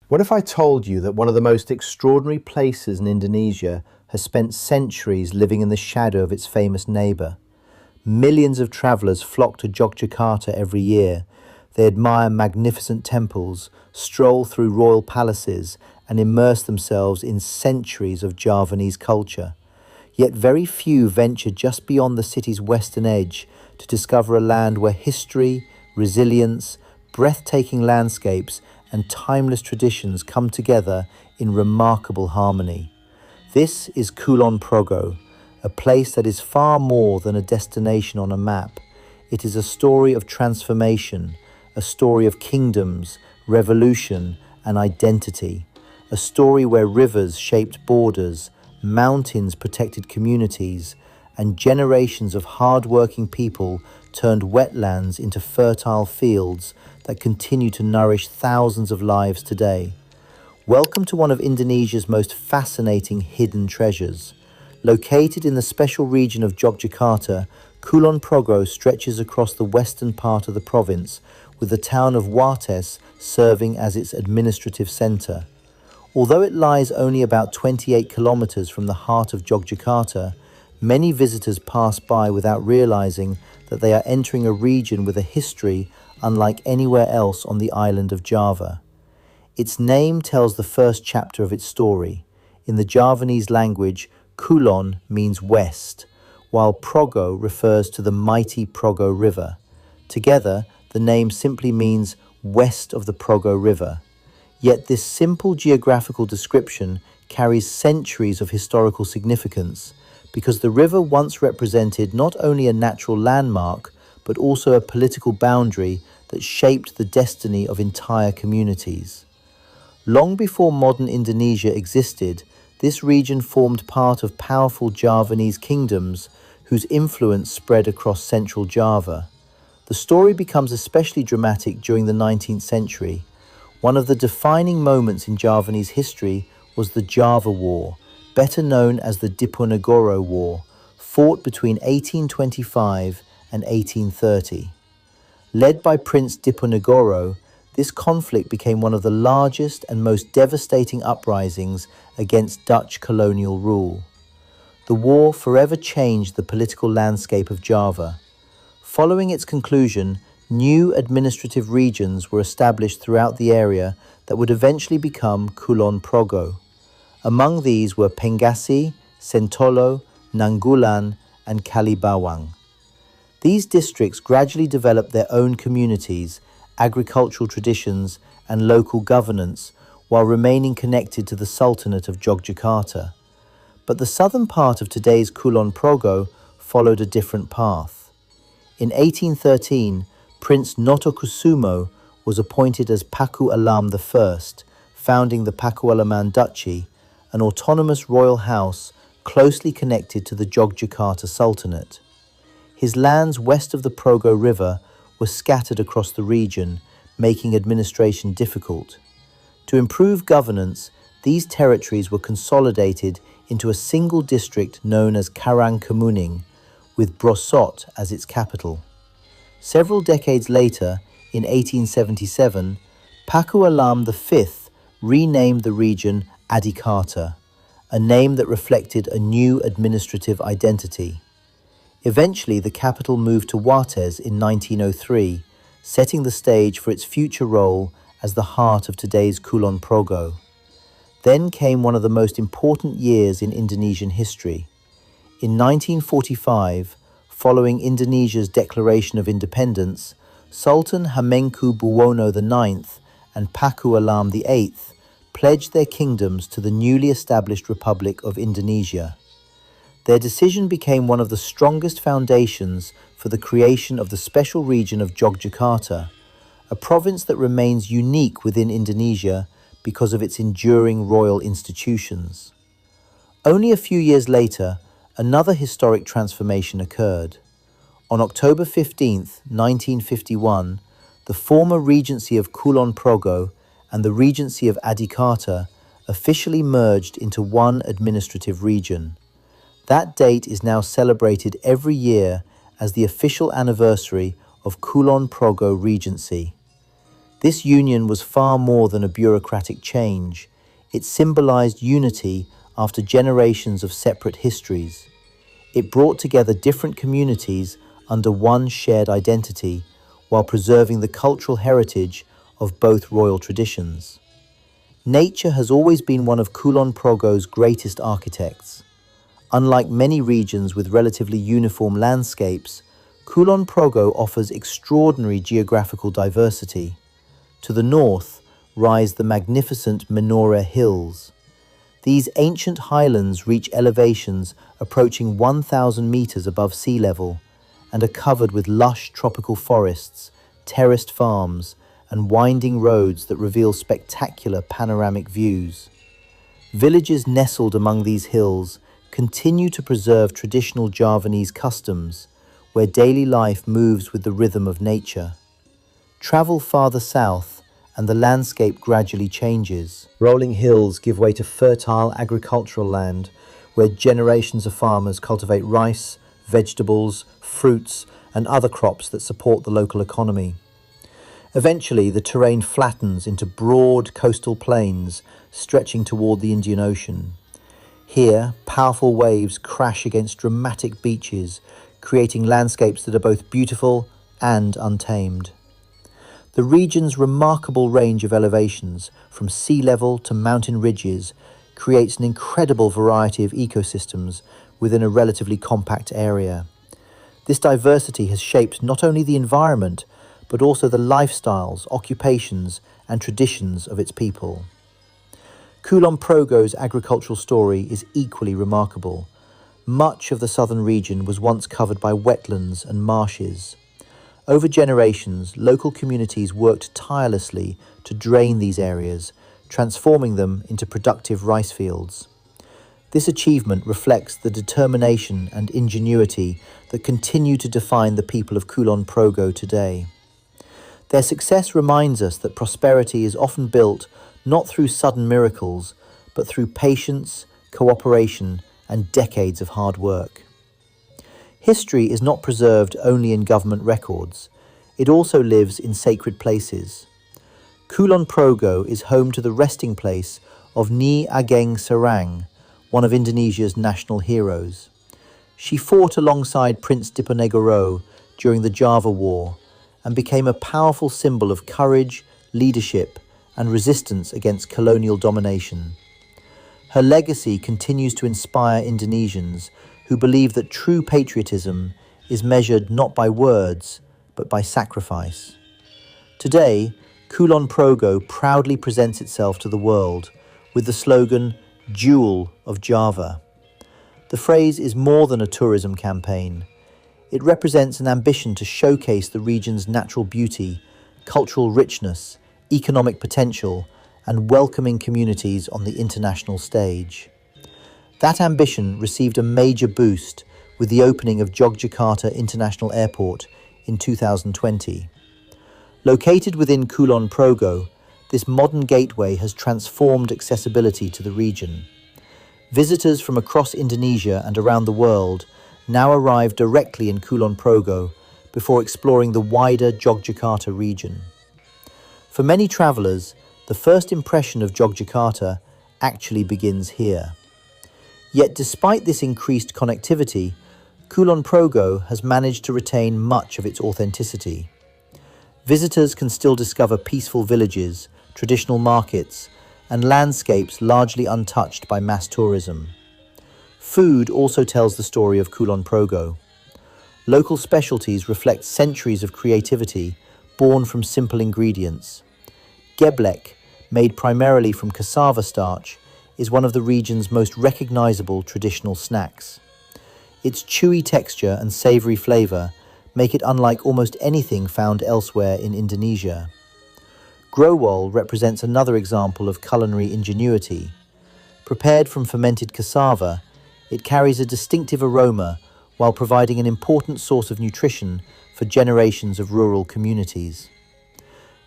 What if I told you that one of the most extraordinary places in Indonesia has spent centuries living in the shadow of its famous neighbour? Millions of travellers flock to Yogyakarta every year. They admire magnificent temples, stroll through royal palaces, and immerse themselves in centuries of Javanese culture. Yet very few venture just beyond the city's western edge to discover a land where history, resilience, breathtaking landscapes, and timeless traditions come together in remarkable harmony. This is Kulon Progo, a place that is far more than a destination on a map. It is a story of transformation, a story of kingdoms, revolution, and identity. A story where rivers shaped borders, mountains protected communities, and generations of hard-working people turned wetlands into fertile fields that continue to nourish thousands of lives today. Welcome to one of Indonesia's most fascinating hidden treasures. Located in the special region of Yogyakarta, Kulon Progo stretches across the western part of the province, with the town of Wates serving as its administrative centre. Although it lies only about 28 kilometers from the heart of Yogyakarta, many visitors pass by without realizing that they are entering a region with a history unlike anywhere else on the island of Java. Its name tells the first chapter of its story. In the Javanese language, Kulon means west, while Progo refers to the mighty Progo River. Together, the name simply means west of the Progo River. Yet this simple geographical description carries centuries of historical significance, because the river once represented not only a natural landmark, but also a political boundary that shaped the destiny of entire communities. Long before modern Indonesia existed, this region formed part of powerful Javanese kingdoms whose influence spread across central Java. The story becomes especially dramatic during the 19th century. One of the defining moments in Javanese history was the Java War, better known as the Diponegoro War, fought between 1825 and 1830. Led by Prince Diponegoro, this conflict became one of the largest and most devastating uprisings against Dutch colonial rule. The war forever changed the political landscape of Java. Following its conclusion, new administrative regions were established throughout the area that would eventually become Kulon Progo. Among these were Pengasi, Sentolo, Nanggulan, and Kalibawang. These districts gradually developed their own communities, agricultural traditions, and local governance, while remaining connected to the Sultanate of Yogyakarta. But the southern part of today's Kulon Progo followed a different path. In 1813, Prince Notokusumo was appointed as Paku Alam I, founding the Pakualaman Duchy, an autonomous royal house closely connected to the Yogyakarta Sultanate. His lands west of the Progo River were scattered across the region, making administration difficult. To improve governance, these territories were consolidated into a single district known as Karangkemuning, with Brosot as its capital. Several decades later, in 1877, Paku Alam V renamed the region Adikarta, a name that reflected a new administrative identity. Eventually, the capital moved to Wates in 1903, setting the stage for its future role as the heart of today's Kulon Progo. Then came one of the most important years in Indonesian history. In 1945, following Indonesia's declaration of independence, Sultan Hamengkubuwono IX and Paku Alam VIII pledged their kingdoms to the newly established Republic of Indonesia. Their decision became one of the strongest foundations for the creation of the special region of Yogyakarta, a province that remains unique within Indonesia because of its enduring royal institutions. Only a few years later, another historic transformation occurred. On October 15, 1951, the former Regency of Kulon Progo and the Regency of Adikarta officially merged into one administrative region. That date is now celebrated every year as the official anniversary of Kulon Progo Regency. This union was far more than a bureaucratic change. It symbolized unity after generations of separate histories. It brought together different communities under one shared identity while preserving the cultural heritage of both royal traditions. Nature has always been one of Kulon Progo's greatest architects. Unlike many regions with relatively uniform landscapes, Kulon Progo offers extraordinary geographical diversity. To the north rise the magnificent Menoreh Hills. These ancient highlands reach elevations approaching 1,000 meters above sea level and are covered with lush tropical forests, terraced farms, and winding roads that reveal spectacular panoramic views. Villages nestled among these hills continue to preserve traditional Javanese customs, where daily life moves with the rhythm of nature. Travel farther south, and the landscape gradually changes. Rolling hills give way to fertile agricultural land, where generations of farmers cultivate rice, vegetables, fruits, and other crops that support the local economy. Eventually, the terrain flattens into broad coastal plains stretching toward the Indian Ocean. Here, powerful waves crash against dramatic beaches, creating landscapes that are both beautiful and untamed. The region's remarkable range of elevations, from sea level to mountain ridges, creates an incredible variety of ecosystems within a relatively compact area. This diversity has shaped not only the environment, but also the lifestyles, occupations, and traditions of its people. Kulon Progo's agricultural story is equally remarkable. Much of the southern region was once covered by wetlands and marshes. Over generations, local communities worked tirelessly to drain these areas, transforming them into productive rice fields. This achievement reflects the determination and ingenuity that continue to define the people of Kulon Progo today. Their success reminds us that prosperity is often built not through sudden miracles, but through patience, cooperation, and decades of hard work. History is not preserved only in government records. It also lives in sacred places. Kulon Progo is home to the resting place of Nyi Ageng Serang, one of Indonesia's national heroes. She fought alongside Prince Diponegoro during the Java War and became a powerful symbol of courage, leadership, and resistance against colonial domination. Her legacy continues to inspire Indonesians who believe that true patriotism is measured not by words, but by sacrifice. Today, Kulon Progo proudly presents itself to the world with the slogan, "Jewel of Java." The phrase is more than a tourism campaign. It represents an ambition to showcase the region's natural beauty, cultural richness, economic potential, and welcoming communities on the international stage. That ambition received a major boost with the opening of Yogyakarta International Airport in 2020. Located within Kulon Progo, this modern gateway has transformed accessibility to the region. Visitors from across Indonesia and around the world now arrive directly in Kulon Progo before exploring the wider Yogyakarta region. For many travelers, the first impression of Yogyakarta actually begins here. Yet despite this increased connectivity, Kulon Progo has managed to retain much of its authenticity. Visitors can still discover peaceful villages, traditional markets, and landscapes largely untouched by mass tourism. Food also tells the story of Kulon Progo. Local specialties reflect centuries of creativity born from simple ingredients. Geblek, made primarily from cassava starch, is one of the region's most recognizable traditional snacks. Its chewy texture and savory flavor make it unlike almost anything found elsewhere in Indonesia. Growol represents another example of culinary ingenuity. Prepared from fermented cassava, it carries a distinctive aroma while providing an important source of nutrition for generations of rural communities.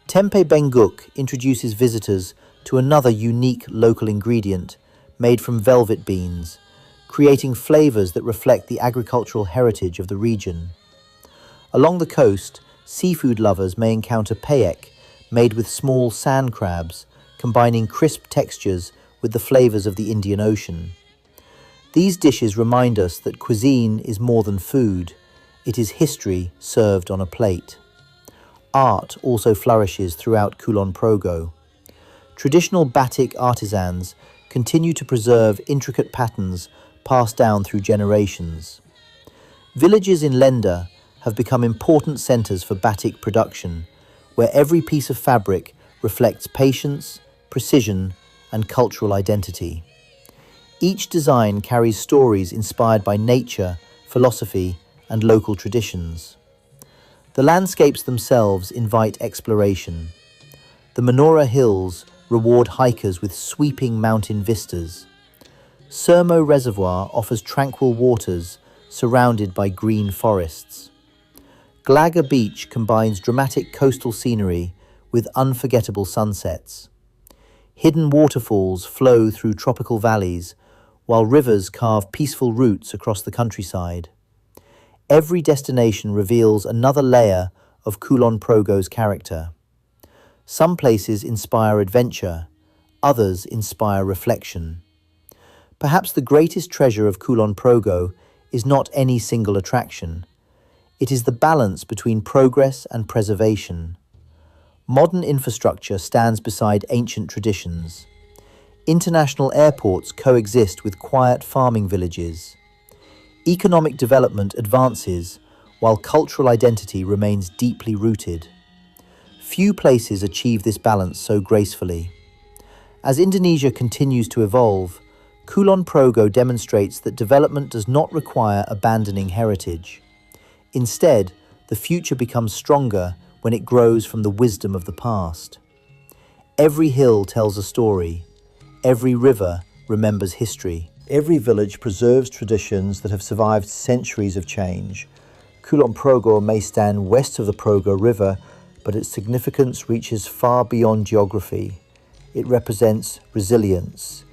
Tempe Benguk introduces visitors to another unique local ingredient made from velvet beans, creating flavors that reflect the agricultural heritage of the region. Along the coast, seafood lovers may encounter payek, made with small sand crabs, combining crisp textures with the flavors of the Indian Ocean. These dishes remind us that cuisine is more than food. It is history served on a plate. Art also flourishes throughout Kulon Progo. Traditional batik artisans continue to preserve intricate patterns passed down through generations. Villages in Lenda have become important centers for batik production, where every piece of fabric reflects patience, precision, and cultural identity. Each design carries stories inspired by nature, philosophy, and local traditions. The landscapes themselves invite exploration. The Menoreh Hills reward hikers with sweeping mountain vistas. Sermo Reservoir offers tranquil waters surrounded by green forests. Glaga Beach combines dramatic coastal scenery with unforgettable sunsets. Hidden waterfalls flow through tropical valleys, while rivers carve peaceful routes across the countryside. Every destination reveals another layer of Kulon Progo's character. Some places inspire adventure, others inspire reflection. Perhaps the greatest treasure of Kulon Progo is not any single attraction. It is the balance between progress and preservation. Modern infrastructure stands beside ancient traditions. International airports coexist with quiet farming villages. Economic development advances while cultural identity remains deeply rooted. Few places achieve this balance so gracefully. As Indonesia continues to evolve, Kulon Progo demonstrates that development does not require abandoning heritage. Instead, the future becomes stronger when it grows from the wisdom of the past. Every hill tells a story. Every river remembers history. Every village preserves traditions that have survived centuries of change. Kulon Progo may stand west of the Progo River, but its significance reaches far beyond geography. It represents resilience,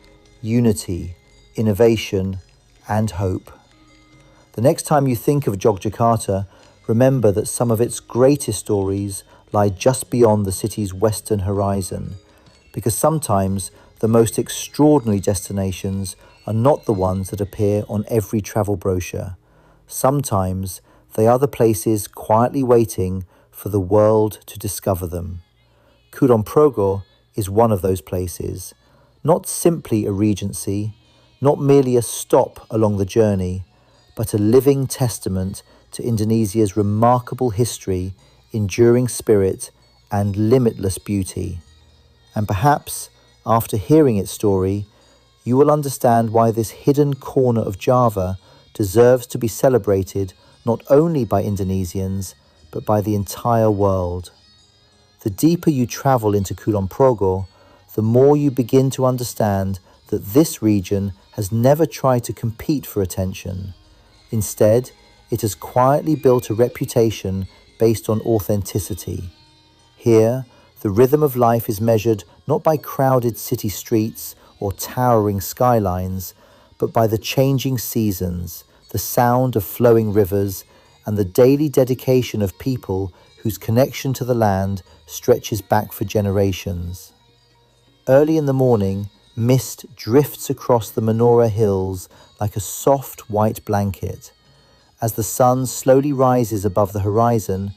unity, innovation, and hope. The next time you think of Yogyakarta, remember that some of its greatest stories lie just beyond the city's western horizon, because sometimes the most extraordinary destinations are not the ones that appear on every travel brochure. Sometimes they are the places quietly waiting for the world to discover them. Kulon Progo is one of those places, not simply a regency, not merely a stop along the journey, but a living testament to Indonesia's remarkable history, enduring spirit, and limitless beauty. And perhaps, after hearing its story, you will understand why this hidden corner of Java deserves to be celebrated not only by Indonesians, but by the entire world. The deeper you travel into Kulon Progo, the more you begin to understand that this region has never tried to compete for attention. Instead, it has quietly built a reputation based on authenticity. Here, the rhythm of life is measured not by crowded city streets or towering skylines, but by the changing seasons, the sound of flowing rivers, and the daily dedication of people whose connection to the land stretches back for generations. Early in the morning, mist drifts across the Menoreh Hills like a soft white blanket. As the sun slowly rises above the horizon,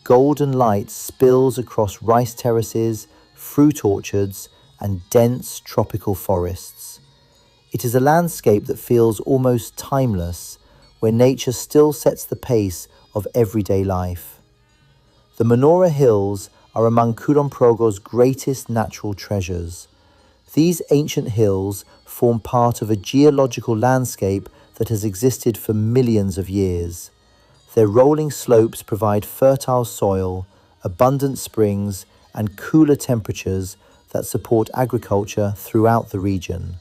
golden light spills across rice terraces, fruit orchards, and dense tropical forests. It is a landscape that feels almost timeless, where nature still sets the pace of everyday life. The Menoreh Hills are among Kulon Progo's greatest natural treasures. These ancient hills form part of a geological landscape that has existed for millions of years. Their rolling slopes provide fertile soil, abundant springs, and cooler temperatures that support agriculture throughout the region.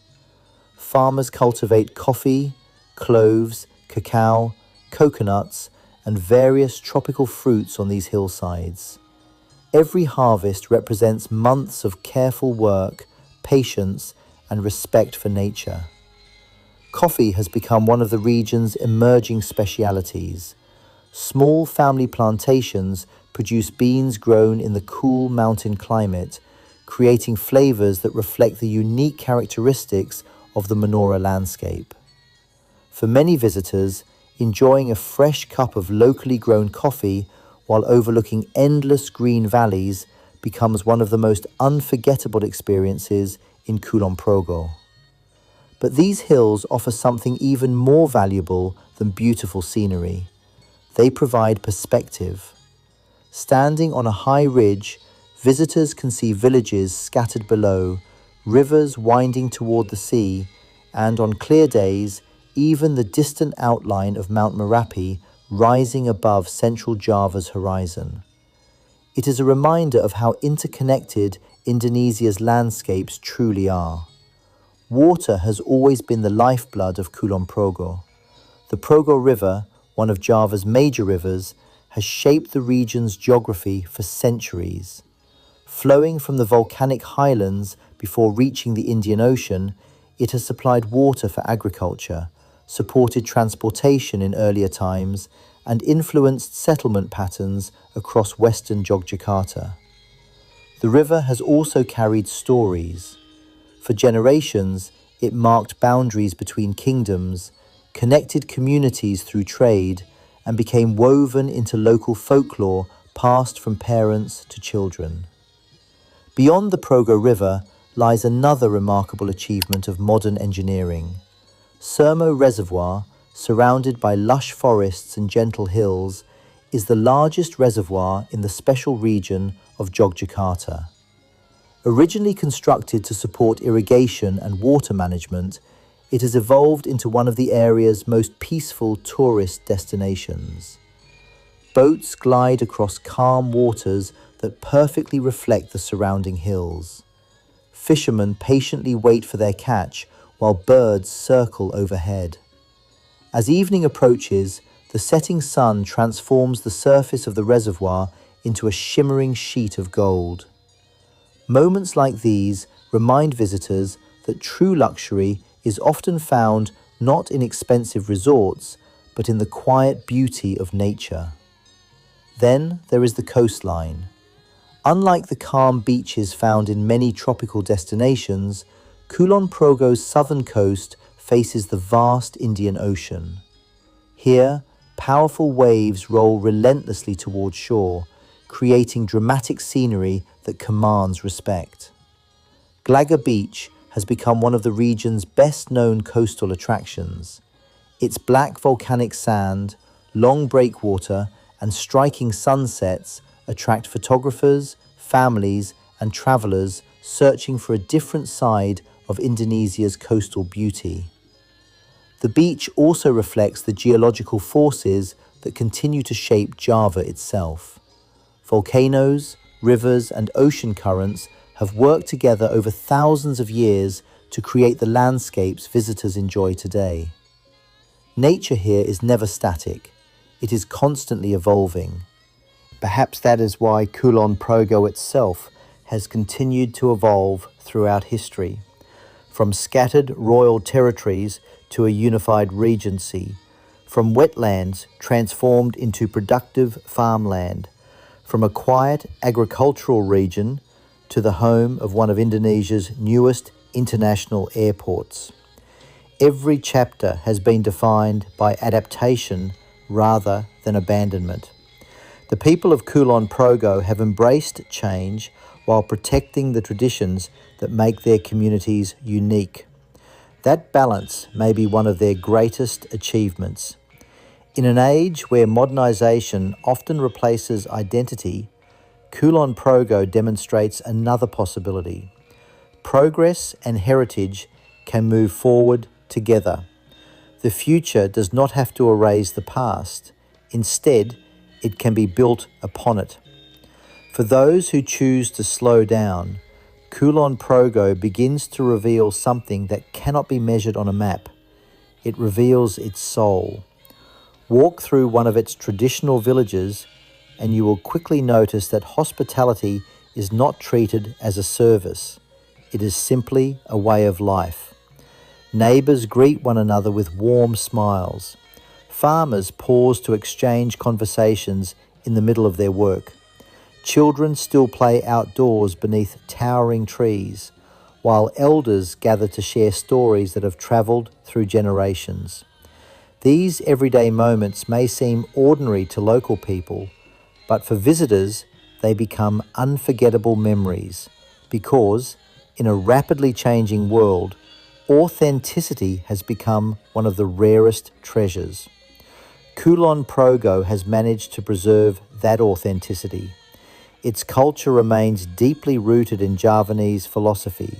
Farmers cultivate coffee, cloves, cacao, coconuts, and various tropical fruits on these hillsides. Every harvest represents months of careful work, patience, and respect for nature. Coffee has become one of the region's emerging specialities. Small family plantations produce beans grown in the cool mountain climate, creating flavors that reflect the unique characteristics of the Menoreh landscape. For many visitors, enjoying a fresh cup of locally grown coffee while overlooking endless green valleys becomes one of the most unforgettable experiences in Kulon Progo. But these hills offer something even more valuable than beautiful scenery. They provide perspective. Standing on a high ridge, visitors can see villages scattered below, rivers winding toward the sea, and on clear days, even the distant outline of Mount Merapi rising above central Java's horizon. It is a reminder of how interconnected Indonesia's landscapes truly are. Water has always been the lifeblood of Kulon Progo. The Progo River, one of Java's major rivers, has shaped the region's geography for centuries. Flowing from the volcanic highlands before reaching the Indian Ocean, it has supplied water for agriculture, supported transportation in earlier times, and influenced settlement patterns across western Yogyakarta. The river has also carried stories. For generations, it marked boundaries between kingdoms, connected communities through trade, and became woven into local folklore passed from parents to children. Beyond the Progo River lies another remarkable achievement of modern engineering. Sermo Reservoir, surrounded by lush forests and gentle hills, is the largest reservoir in the special region of Yogyakarta. Originally constructed to support irrigation and water management, it has evolved into one of the area's most peaceful tourist destinations. Boats glide across calm waters that perfectly reflect the surrounding hills. Fishermen patiently wait for their catch while birds circle overhead. As evening approaches, the setting sun transforms the surface of the reservoir into a shimmering sheet of gold. Moments like these remind visitors that true luxury is often found not in expensive resorts, but in the quiet beauty of nature. Then there is the coastline. Unlike the calm beaches found in many tropical destinations, Kulon Progo's southern coast faces the vast Indian Ocean. Here, powerful waves roll relentlessly towards shore, creating dramatic scenery that commands respect. Glaga Beach has become one of the region's best-known coastal attractions. Its black volcanic sand, long breakwater, and striking sunsets attract photographers, families, and travelers searching for a different side of Indonesia's coastal beauty. The beach also reflects the geological forces that continue to shape Java itself. Volcanoes, rivers, and ocean currents have worked together over thousands of years to create the landscapes visitors enjoy today. Nature here is never static. It is constantly evolving. Perhaps that is why Kulon Progo itself has continued to evolve throughout history. From scattered royal territories to a unified regency, from wetlands transformed into productive farmland, from a quiet agricultural region to the home of one of Indonesia's newest international airports. Every chapter has been defined by adaptation rather than abandonment. The people of Kulon Progo have embraced change while protecting the traditions that make their communities unique. That balance may be one of their greatest achievements. In an age where modernization often replaces identity, Kulon Progo demonstrates another possibility. Progress and heritage can move forward together. The future does not have to erase the past. Instead, it can be built upon it. For those who choose to slow down, Kulon Progo begins to reveal something that cannot be measured on a map. It reveals its soul. Walk through one of its traditional villages and you will quickly notice that hospitality is not treated as a service. It is simply a way of life. Neighbors greet one another with warm smiles. Farmers pause to exchange conversations in the middle of their work. Children still play outdoors beneath towering trees, while elders gather to share stories that have travelled through generations. These everyday moments may seem ordinary to local people, but for visitors, they become unforgettable memories because, in a rapidly changing world, authenticity has become one of the rarest treasures. Kulon Progo has managed to preserve that authenticity. Its culture remains deeply rooted in Javanese philosophy,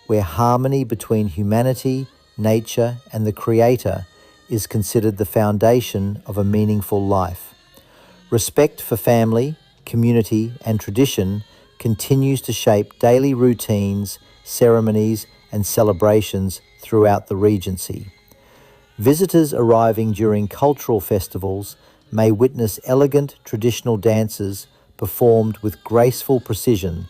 where harmony between humanity, nature, and the Creator is considered the foundation of a meaningful life. Respect for family, community, and tradition continues to shape daily routines, ceremonies, and celebrations throughout the Regency. Visitors arriving during cultural festivals may witness elegant traditional dances performed with graceful precision,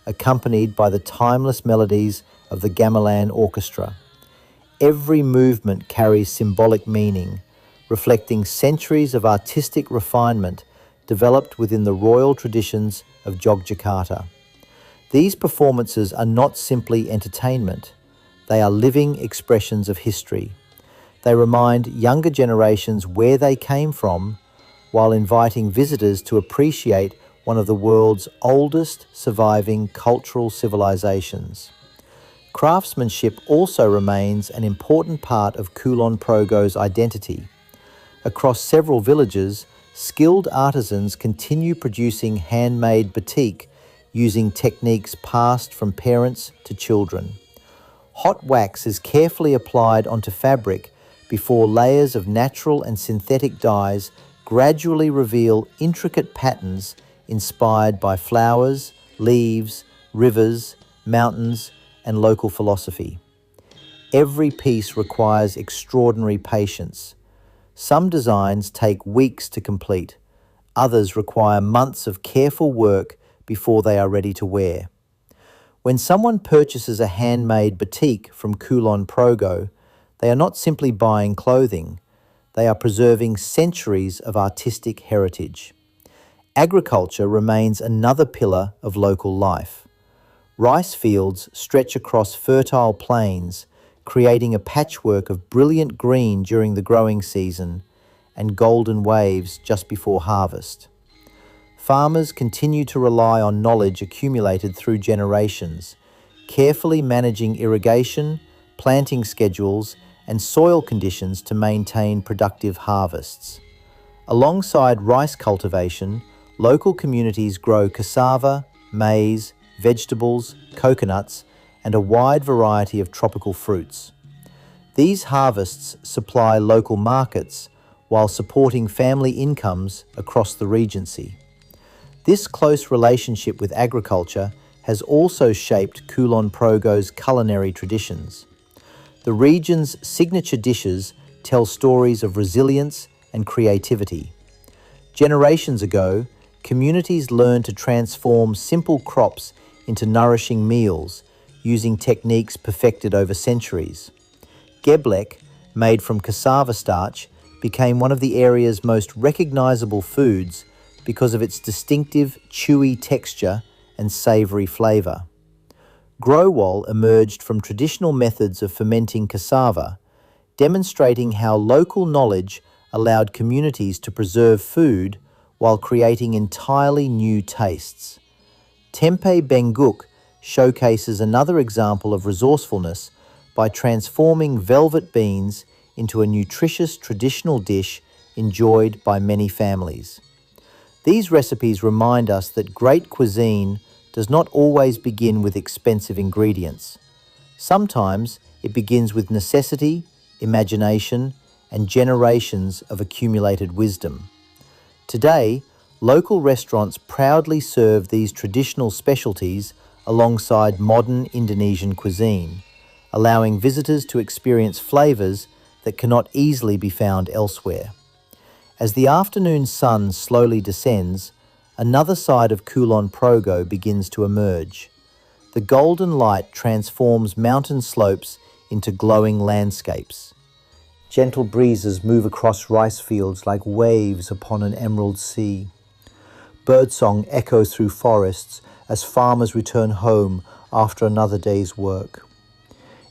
accompanied by the timeless melodies of the gamelan orchestra. Every movement carries symbolic meaning, reflecting centuries of artistic refinement developed within the royal traditions of Yogyakarta. These performances are not simply entertainment, they are living expressions of history. They remind younger generations where they came from, while inviting visitors to appreciate one of the world's oldest surviving cultural civilizations. Craftsmanship also remains an important part of Kulon Progo's identity. Across several villages, skilled artisans continue producing handmade batik using techniques passed from parents to children. Hot wax is carefully applied onto fabric before layers of natural and synthetic dyes gradually reveal intricate patterns inspired by flowers, leaves, rivers, mountains, and local philosophy. Every piece requires extraordinary patience. Some designs take weeks to complete. Others require months of careful work before they are ready to wear. When someone purchases a handmade batik from Kulon Progo, they are not simply buying clothing, they are preserving centuries of artistic heritage. Agriculture remains another pillar of local life. Rice fields stretch across fertile plains, creating a patchwork of brilliant green during the growing season and golden waves just before harvest. Farmers continue to rely on knowledge accumulated through generations, carefully managing irrigation, planting schedules, and soil conditions to maintain productive harvests. Alongside rice cultivation, local communities grow cassava, maize, vegetables, coconuts, and a wide variety of tropical fruits. These harvests supply local markets while supporting family incomes across the Regency. This close relationship with agriculture has also shaped Kulon Progo's culinary traditions. The region's signature dishes tell stories of resilience and creativity. Generations ago, communities learned to transform simple crops into nourishing meals using techniques perfected over centuries. Geblek, made from cassava starch, became one of the area's most recognizable foods because of its distinctive chewy texture and savory flavor. Growol emerged from traditional methods of fermenting cassava, demonstrating how local knowledge allowed communities to preserve food while creating entirely new tastes. Tempeh Benguk showcases another example of resourcefulness by transforming velvet beans into a nutritious traditional dish enjoyed by many families. These recipes remind us that great cuisine does not always begin with expensive ingredients. Sometimes it begins with necessity, imagination, and generations of accumulated wisdom. Today, local restaurants proudly serve these traditional specialties alongside modern Indonesian cuisine, allowing visitors to experience flavors that cannot easily be found elsewhere. As the afternoon sun slowly descends, another side of Kulon Progo begins to emerge. The golden light transforms mountain slopes into glowing landscapes. Gentle breezes move across rice fields like waves upon an emerald sea. Birdsong echoes through forests as farmers return home after another day's work.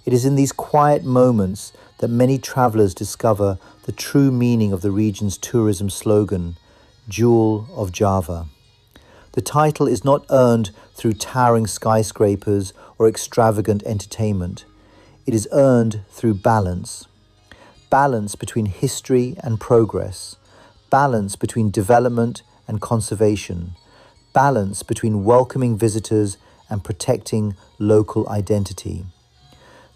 It is in these quiet moments that many travellers discover the true meaning of the region's tourism slogan, Jewel of Java. The title is not earned through towering skyscrapers or extravagant entertainment. It is earned through balance. Balance between history and progress. Balance between development and conservation. Balance between welcoming visitors and protecting local identity.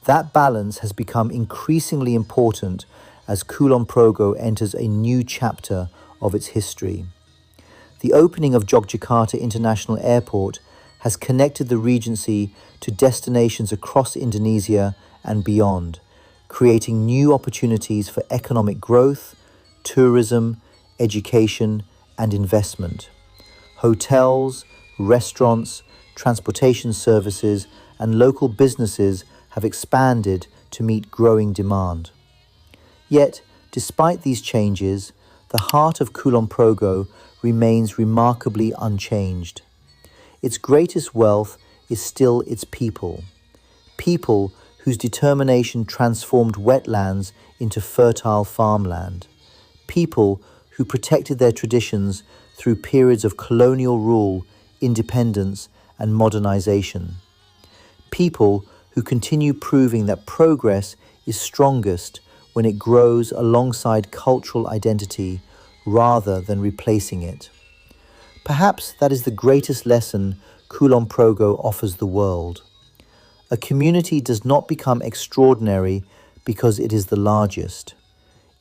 That balance has become increasingly important as Kulon Progo enters a new chapter of its history. The opening of Yogyakarta International Airport has connected the Regency to destinations across Indonesia and beyond, creating new opportunities for economic growth, tourism, education, and investment. Hotels, restaurants, transportation services, and local businesses have expanded to meet growing demand. Yet, despite these changes, the heart of Kulon Progo remains remarkably unchanged. Its greatest wealth is still its people. People whose determination transformed wetlands into fertile farmland. People who protected their traditions through periods of colonial rule, independence, and modernization. People who continue proving that progress is strongest when it grows alongside cultural identity rather than replacing it. Perhaps that is the greatest lesson Kulon Progo offers the world. A community does not become extraordinary because it is the largest.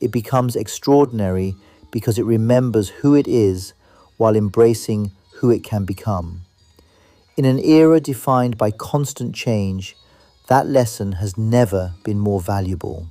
It becomes extraordinary because it remembers who it is while embracing who it can become. In an era defined by constant change, that lesson has never been more valuable.